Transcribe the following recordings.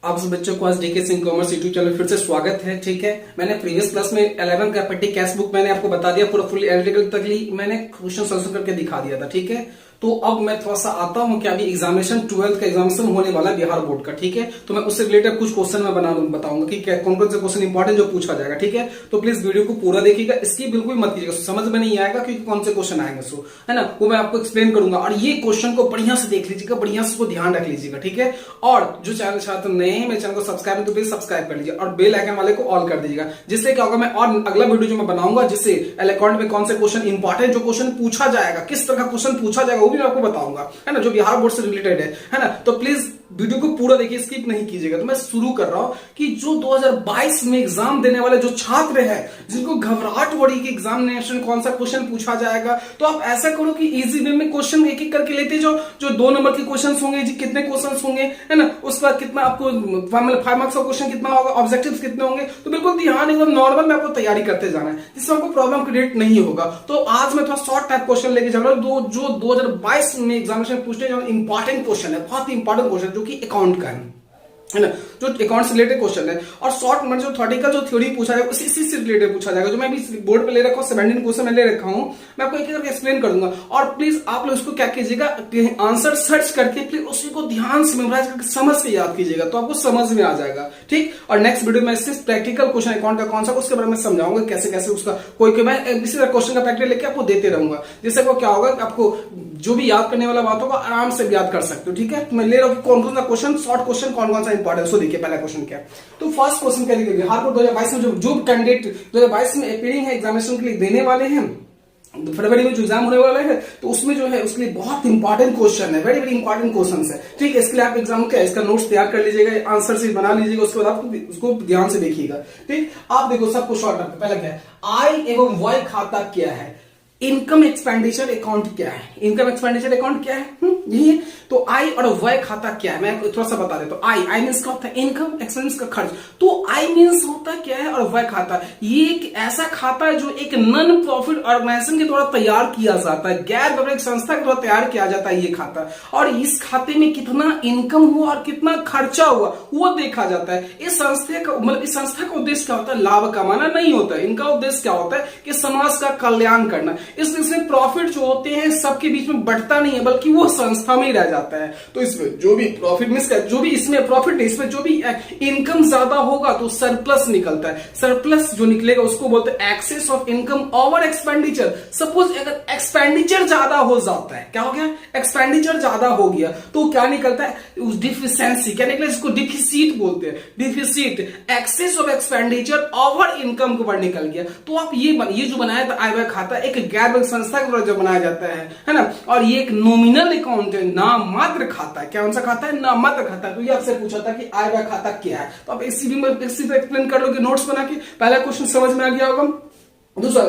आप सब बच्चों को आज DK Singh commerce YouTube channel फिर से स्वागत है। ठीक है, मैंने प्रीवियस क्लास में 11 का पेटी कैश बुक मैंने आपको बता दिया, पूरा फुल एनालिटिकल तक ही मैंने क्वेश्चन सोल्यूशन करके दिखा दिया था। ठीक है, तो अब मैं थोड़ा सा आता हूं कि अभी एग्जामिनेशन 12th का एग्जामिनेशन होने वाला है बिहार बोर्ड का। ठीक है, तो मैं उससे रिलेटेड कुछ क्वेश्चन मैं बताऊंगा कि कौन कौन से क्वेश्चन इंपॉर्टेंट जो पूछा जाएगा। ठीक है, तो प्लीज वीडियो को पूरा देखिएगा, इसकी बिल्कुल मत कीजिएगा, समझ में नहीं आएगा क्योंकि कौन से क्वेश्चन आएंगे सो है ना, वो मैं आपको एक्सप्लेन करूंगा। और ये क्वेश्चन को बढ़िया से देख लीजिएगा, बढ़िया से उसको ध्यान रख लीजिएगा। ठीक है, और जो चैनल छात्र नए हैं मेरे चैनल को सब्सक्राइब तो प्लीज सब्सक्राइब कर लीजिए और बेल आइकन वाले को ऑल कर दीजिएगा, जिससे क्या होगा मैं और अगला वीडियो जो मैं बनाऊंगा जिससे अकाउंट में कौन से क्वेश्चन इंपॉर्टेंट जो क्वेश्चन पूछा जाएगा, किस तरह का क्वेश्चन पूछा जाएगा वो भी मैं आपको बताऊंगा, है ना, जो बिहार बोर्ड से रिलेटेड है ना। तो प्लीज वीडियो को पूरा देखिए, स्किप नहीं कीजिएगा। तो मैं शुरू कर रहा हूं कि जो 2022 में एग्जाम देने वाले जो छात्र हैं जिनको घबराहट हो रही है कि एग्जामिनेशन कौन सा क्वेश्चन पूछा जाएगा, तो आप ऐसा करो कि इजी वे में क्वेश्चन एक एक करके लेते जाओ। जो 2 नंबर के क्वेश्चन होंगे जी, कितने क्वेश्चन होंगे, है ना, उसके बाद कितना आपको 5 मार्क्स का क्वेश्चन कितना होगा, ऑब्जेक्टिव्स कितने होंगे, तो बिल्कुल ध्यान एकदम नॉर्मल में आपको तैयारी करते जाना है, जिससे आपको प्रॉब्लम क्रिएट नहीं होगा। तो आज मैं थोड़ा शॉर्ट टाइप क्वेश्चन लेके चल रहा हूं जो 2022 में एग्जामिनेशन पूछने जो इंपॉर्टेंट क्वेश्चन है, बहुत ही इंपॉर्टेंट क्वेश्चन जो कि अकाउंट का है ना, जो अकाउंट से रिलेटेड क्वेश्चन है। और शॉर्ट में जो थ्योरेटिकल जो थ्योरी पूछा जाएगा उसी से रिलेटेड पूछा जाएगा। जो मैं भी बोर्ड पे ले रखा हूं 17 क्वेश्चन मैं ले रखा हूं, मैं आपको एक एक करके एक्सप्लेन कर दूंगा। और प्लीज आप लोग इसको क्या कीजिएगा, आंसर सर्च करके प्लीज उसी को ध्यान से मेमोराइज करके समझ के याद कीजिएगा, तो आपको समझ में आ जाएगा। ठीक, और नेक्स्ट वीडियो में सिर्फ प्रैक्टिकल क्वेश्चन अकाउंट का कौन सा उसके बारे में समझाऊंगा, कैसे कैसे उसका कोई मैं इसी तरह क्वेश्चन का प्रैक्टिकल लेके आपको देते रहूंगा, जिससे वो क्या होगा आपको जो भी याद करने वाला बात होगा आराम से याद कर सकते हो। ठीक है, तो मैं ले रहा हूं कौन कौन सा क्वेश्चन, शॉर्ट क्वेश्चन कौन कौन सा इंपॉर्टेंट। सो देखिए पहला क्वेश्चन क्या है, तो फर्स्ट क्वेश्चन क्या लिखेंगे, बिहार बोर्ड 2022 में जो कैंडिडेट 2022 में अपीयरिंग है एग्जामिनेशन के लिए देने वाले हैं, फरवरी में जो एग्जाम होने वाला है, तो उसमें जो है उसके लिए बहुत इंपॉर्टेंट क्वेश्चन है, वेरी वेरी इंपॉर्टेंट क्वेश्चन है। ठीक है, इसके लिए आप एग्जाम क्या है इसका नोट्स तैयार कर लीजिएगा, आंसर से बना लीजिएगा, उसके बाद आप उसको ध्यान से देखिएगा। ठीक, आप देखो सबको शॉर्ट में पहला क्या है, आय एवं व्यय खाता क्या है, इनकम एक्सपेंडिचर अकाउंट क्या है, इनकम एक्सपेंडिचर अकाउंट क्या है, यही है। तो आय और व्यय खाता क्या है, मैं थोड़ा सा बता देता हूं। आय मींस क्या होता है, इनकम, एक्सपेंस का खर्च। तो आय मींस होता क्या है और व्यय खाता, ये एक ऐसा खाता है जो एक नॉन प्रॉफिट ऑर्गेनाइजेशन के द्वारा तैयार किया जाता है, गैर व्यावसायिक संस्था के द्वारा तैयार किया जाता है ये खाता। और इस खाते में कितना इनकम हुआ और कितना खर्चा हुआ वो देखा जाता है। इस संस्था का मतलब इस संस्था का उद्देश्य क्या होता है, लाभ कमाना नहीं होता है, इनका उद्देश्य क्या होता है कि समाज का कल्याण करना। इसमें प्रॉफिट जो होते हैं सबके बीच में बढ़ता नहीं है, बल्कि वो संस्था में ही रह जाता है। तो इसमें जो भी प्रॉफिट जो भी इसमें प्रॉफिट नहीं, इसमें जो भी इनकम ज्यादा होगा तो सरप्लस निकलता है। सरप्लस जो निकलेगा उसको बोलते हैं excess of income over expenditure. Suppose अगर एक्सपेंडिचर ज्यादा हो जाता है, क्या हो गया, एक्सपेंडिचर ज्यादा हो गया, तो क्या निकलता है, डिफिशिएंसी क्या निकला, इसको डिफिसिट बोलते हैं, deficit, excess of expenditure over income के ऊपर निकल गया। तो आप ये जो बनाया था आय व्यय खाता, एक गैर संस्था के द्वारा जो बनाया जाता है ना, और ये एक नॉमिनल अकाउंट है, नाममात्र खाता है। कौन सा खाता है, नाममात्र खाता है। तो ये आपसे पूछा था कि आय व्यय खाता क्या है, तो आप इसी पे एक्सप्लेन कर लोगे नोट्स बना के, पहला क्वेश्चन समझ में आ गया होगा। दूसरा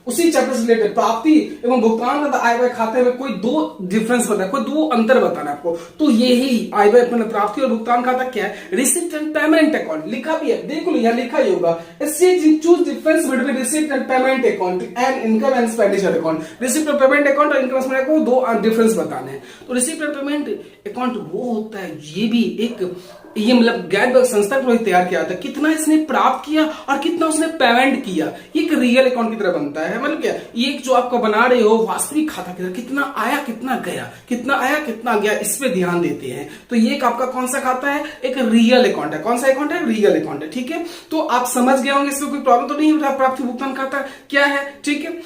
उसी चैप्टर से रिलेटेड प्राप्ति एवं भुगतान का आय व्यय खाते में कोई 2 डिफरेंस बताना, कोई 2 अंतर बताना आपको। तो यही आय व्यय मतलब प्राप्ति और भुगतान खाता क्या है, रिसिप्ट एंड पेमेंट अकाउंट लिखा भी है, देख लो यहां लिखा ही होगा, choose difference between receipt and payment account and income and expenditure account. Receipt और पेमेंट अकाउंट और इनकम एक्सपेंडिचर को 2 डिफरेंस बताने हैं। तो रिसिप्ट और पेमेंट अकाउंट वो होता है, ये भी एक ये मतलब गैर संस्था को तैयार किया था, कितना इसने प्राप्त किया और कितना उसने पेमेंट किया, ये एक रियल अकाउंट की तरह बनता है। मतलब क्या, ये जो आपको बना रहे हो वास्तविक खाता की तरह, कितना आया कितना गया, कितना आया कितना गया, इस पे ध्यान देते हैं। तो ये एक आपका कौन सा खाता है, एक रियल अकाउंट है। कौन सा अकाउंट है, रियल अकाउंट है। ठीक है, तो आप समझ गए होंगे, इसमें कोई प्रॉब्लम तो नहीं होता, प्राप्ति भुगतान खाता क्या है। ठीक है,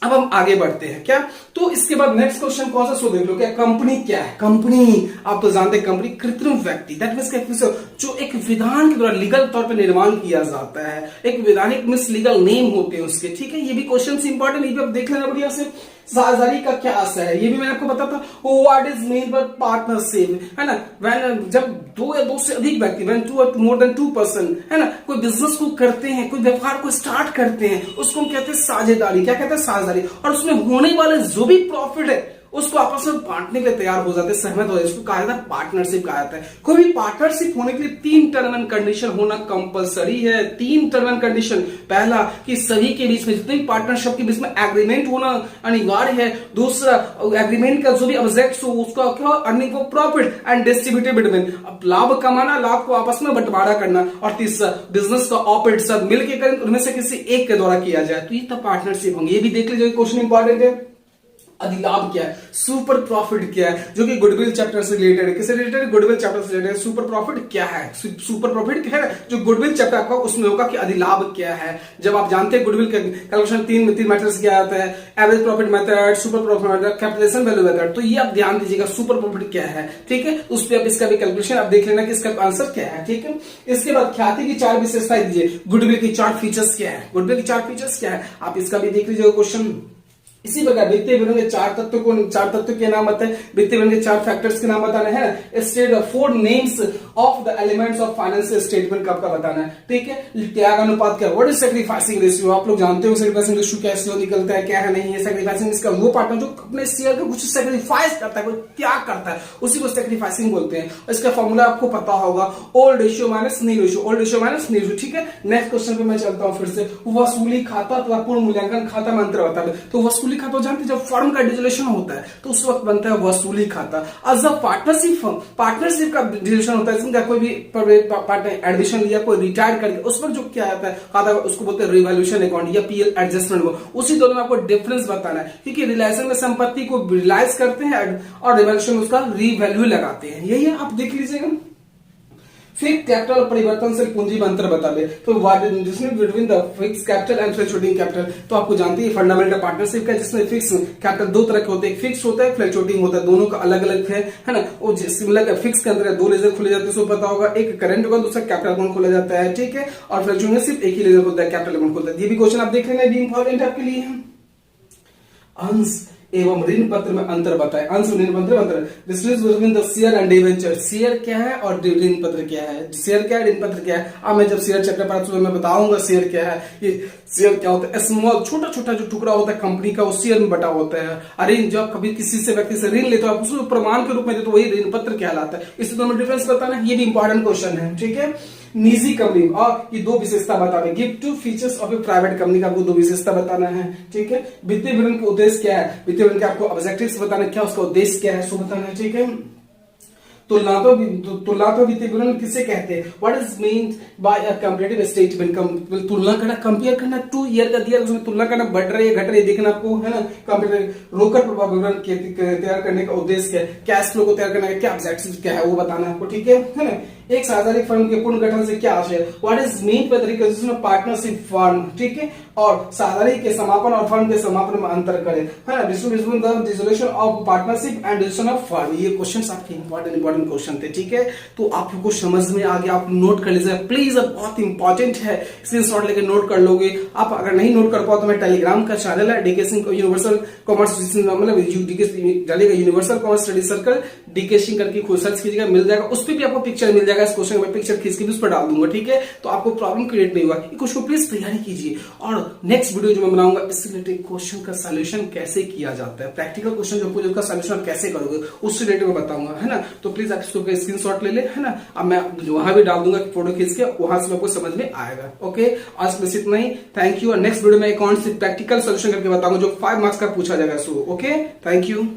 अब हम आगे बढ़ते हैं क्या, तो इसके बाद नेक्स्ट क्वेश्चन कौन सा, सो देख लो क्या, कंपनी क्या है। कंपनी आप तो जानते हैं, कंपनी कृत्रिम व्यक्ति, दैट मींस जो एक विधान के द्वारा लीगल तौर पे निर्माण किया जाता है, एक विधानिक मींस लीगल नेम होते हैं उसके। ठीक है, ये भी क्वेश्चन इंपॉर्टेंट, ये भी आप देख लेना बढ़िया से। साझेदारी का क्या आशय है, ये भी मैंने आपको बताया था, what is mean by partnership, है ना, व्हेन जब 2 या 2 से अधिक व्यक्ति, व्हेन 2 और मोर देन 2 पर्सन, है ना, कोई बिजनेस को करते हैं, कोई व्यापार को स्टार्ट करते हैं, उसको हम कहते हैं साझेदारी। क्या कहते हैं, साझेदारी। और उसमें होने वाले जो भी प्रॉफिट है उसको आपस में बांटने के लिए तैयार हो जाते हैं, सहमत हो जाते हैं। इसको कहा जाता है पार्टनरशिप कहा जाता है। कोई भी पार्टनरशिप होने के लिए 3 टर्म एंड कंडीशन होना कंपलसरी है। 3 टर्म एंड कंडीशन, पहला कि सभी के बीच में, जितने भी पार्टनरशिप के बीच में एग्रीमेंट होना अनिवार्य है। दूसरा, एग्रीमेंट का जो भी ऑब्जेक्ट्स हो उसका क्या, earning for profit and distributed between, अब लाभ कमाना, लाभ को आपस में बंटवारा करना। और तीसरा, बिजनेस का ऑपरेट सब मिलकर करें, उनमें से किसी एक के द्वारा किया जाए, तो ये तो पार्टनरशिप होंगे। ये भी देख लीजिए, क्वेश्चन इंपॉर्टेंट है। अधिलाभ क्या है, सुपर प्रॉफिट क्या है, जो कि गुडविल चैप्टर से रिलेटेड है। किससे रिलेटेड है, गुडविल चैप्टर से रिलेटेड। सुपर प्रॉफिट क्या है, सुपर प्रॉफिट क्या है, जो गुडविल चैप्टर आपका उसमें होगा कि अधिलाभ क्या है। जब आप जानते हैं गुडविल कैलकुलेशन तीन मेथड्स क्या आता है, average profit method, super profit method, capitalisation value method, तो ये आप ध्यान दीजिएगा सुपर प्रॉफिट क्या है, ठीक है। उस पर आप इसका भी कैलकुलेशन आप देख लेना कि इसका आंसर क्या है, ठीक है। इसके बाद ख्याति की 4 विशेषताएं दीजिए, गुडविल की 4 फीचर्स क्या है, गुडविल की 4 फीचर्स क्या है, आप इसका भी देख लीजिएगा क्वेश्चन। इसी प्रकार वित्तीय विवरण के 4 तत्व के नाम बताए, वित्तीय विवरण के 4 फैक्टर्स के नाम बताना है ना। State 4 names of the elements of financial statement कब का बताना है, ठीक है। त्याग अनुपात क्या, व्हाट इज सैक्रिफाइसिंग रेशियो, आप लोग जानते हो सैक्रिफाइसिंग रेशियो कैसे निकलता है, क्या है नहीं है। सैक्रिफाइसिंग इसका वो पार्टनर जो अपने शेयर का कुछ सैक्रिफाइस करता है, कोई त्याग करता है, उसी को सैक्रिफाइसिंग बोलते हैं। इसका फॉर्मूला आपको पता होगा, ओल्ड रेशियो माइनस नी रेशियो, ओल्ड रेशियो माइनस नी रेशियो, ठीक है। नेक्स्ट क्वेश्चन पे मैं चलता हूं फिर से। वसूली खाता अथवा पूर्ण मूल्यांकन खाता में अंतर बता दे। तो वसूली खाता जानते, जब फर्म का डिसोल्यूशन होता है तो उस वक्त बनता है वसूली खाता। और जब पार्टनरशिप का डिसोल्यूशन होता है, जिनका कोई भी पार्टनर एडमिशन लिया, कोई रिटायर कर गया, उस वक्त जो क्या आता है खाता, उसको बोलते हैं रिवैल्यूएशन अकाउंट या पीएल एडजस्टमेंट। उसी दोनों में आपको डिफरेंस बताना है, क्योंकि रिलायंस में संपत्ति को रिलाइज करते हैं और रिवैल्यूएशन उसका रीवैल्यू लगाते हैं। यही है, आप देख लीजिएगा। फिर कैपिटल और परिवर्तनशील पूंजी में अंतर बता दे। तो between the fix capital and fluctuating capital, तो आपको जानते हैं फंडामेंटल पार्टनरशिप का, जिसमें फिक्स कैपिटल 2 तरह के होते हैं, फिक्स होता है, फ्लक्चुएटिंग होता है, दोनों का अलग अलग है ना। वो सिमिलर फिक्स के अंदर 2 लेजर खोले जाते हैं, सो पता होगा, एक करंट होगा, दूसरा कैपिटल अकाउंट खोला जाता है, ठीक है। और फ्लक्चुएटिंग में सिर्फ एक ही लेजर होता है, कैपिटल अकाउंट खोलता है। ये भी क्वेश्चन आप देख लेना, ये इंपॉर्टेंट आपके लिए है। अंश एवं ऋण पत्र में अंतर बताए, अंश ऋण पत्र में अंतर, difference between the share and debenture, share क्या है और ऋण पत्र क्या है, शेयर क्या है, ऋण पत्र क्या है। अब मैं जब शेयर चैप्टर पढ़ा तो मैं बताऊंगा शेयर क्या है। ये शेयर क्या होता है, स्मॉल छोटा छोटा जो टुकड़ा होता है कंपनी का, वो शेयर में बटा होता है। और ऋण, जब कभी किसी से व्यक्ति से ऋण लेते हो आप उसको प्रमाण के रूप में देते हो, वही ऋण पत्र कहलाता है। इससे दोनों डिफरेंस बताना, ये भी इंपॉर्टेंट क्वेश्चन है, ठीक है। निजी कंपनी, और ये 2 विशेषता बताने, give 2 features of A private company का आपको 2 विशेषता बताना है, ठीक है। वित्तीय विवरण का उद्देश्य क्या है, वित्तीय विवरण के आपको ऑब्जेक्टिव्स बताना, क्या उसका उद्देश्य क्या है, सो बताना है, ठीक है। तुलनात्मक वित्तीय विवरण किसे कहते हैं, what is mean by a comparative statement, तुलना करना, कंपेयर करना, 2 ईयर का दिया उसमें तुलना करना, बढ़ रही है घट रही है देखना आपको, है ना। कंपैरेटिव रोकड़ प्रभाव विवरण तैयार करने का उद्देश्य क्या है, कैश फ्लो को तैयार करने का क्या ऑब्जेक्टिव क्या है, वो बताना आपको, ठीक है ना। एक सार्वजनिक फर्म के पूर्ण गठन से क्या आशय है, what is mean by the recognition of partnership firm, ठीक है। और सार्वजनिक के समापन और फर्म के समापन में अंतर करें, है ना। Distribution the dissolution of partnership and dissolution of firm, ये क्वेश्चंस आपके इंपॉर्टेंट क्वेश्चन थे, ठीक है। तो आप लोगों को समझ में आ गया, आप नोट कर लीजिए प्लीज, अब बहुत इंपॉर्टेंट है, स्क्रीनशॉट लेके नोट कर लोगे आप। अगर नहीं नोट कर पाओ तो मैं टेलीग्राम का चैनल है डीके सिंह यूनिवर्सल कॉमर्स, मतलब डालिएगा universal commerce study circle DK Singh करके खुद सर्च कीजिएगा, मिल जाएगा। उस पर भी आपको पिक्चर मिल जाएगा, इस क्वेश्चन में पिक्चर खींच के भी उस पर डाल दूंगा, ठीक है। तो आपको प्रॉब्लम क्रिएट नहीं हुआ, कुछ को प्लीज तैयारी कीजिए। और नेक्स्ट वीडियो जो मैं बनाऊंगा इससे रिलेटेड क्वेश्चन का सॉल्यूशन कैसे किया जाता है, प्रैक्टिकल क्वेश्चन जो पूछे उसका सॉल्यूशन कैसे करोगे उससे रिलेटेड मैं बताऊंगा, है ना। तो प्लीज आप इसको स्क्रीनशॉट ले ले, है ना। अब मैं वहां भी डाल दूंगा फोटो खींच के, वहां से आपको समझ में आएगा, ओके। आज बस इतना ही, थैंक यू। और नेक्स्ट वीडियो में अकाउंट से प्रैक्टिकल सॉल्यूशन करके बताऊंगा जो 5 मार्क्स का पूछा जाएगा, सो ओके, थैंक यू।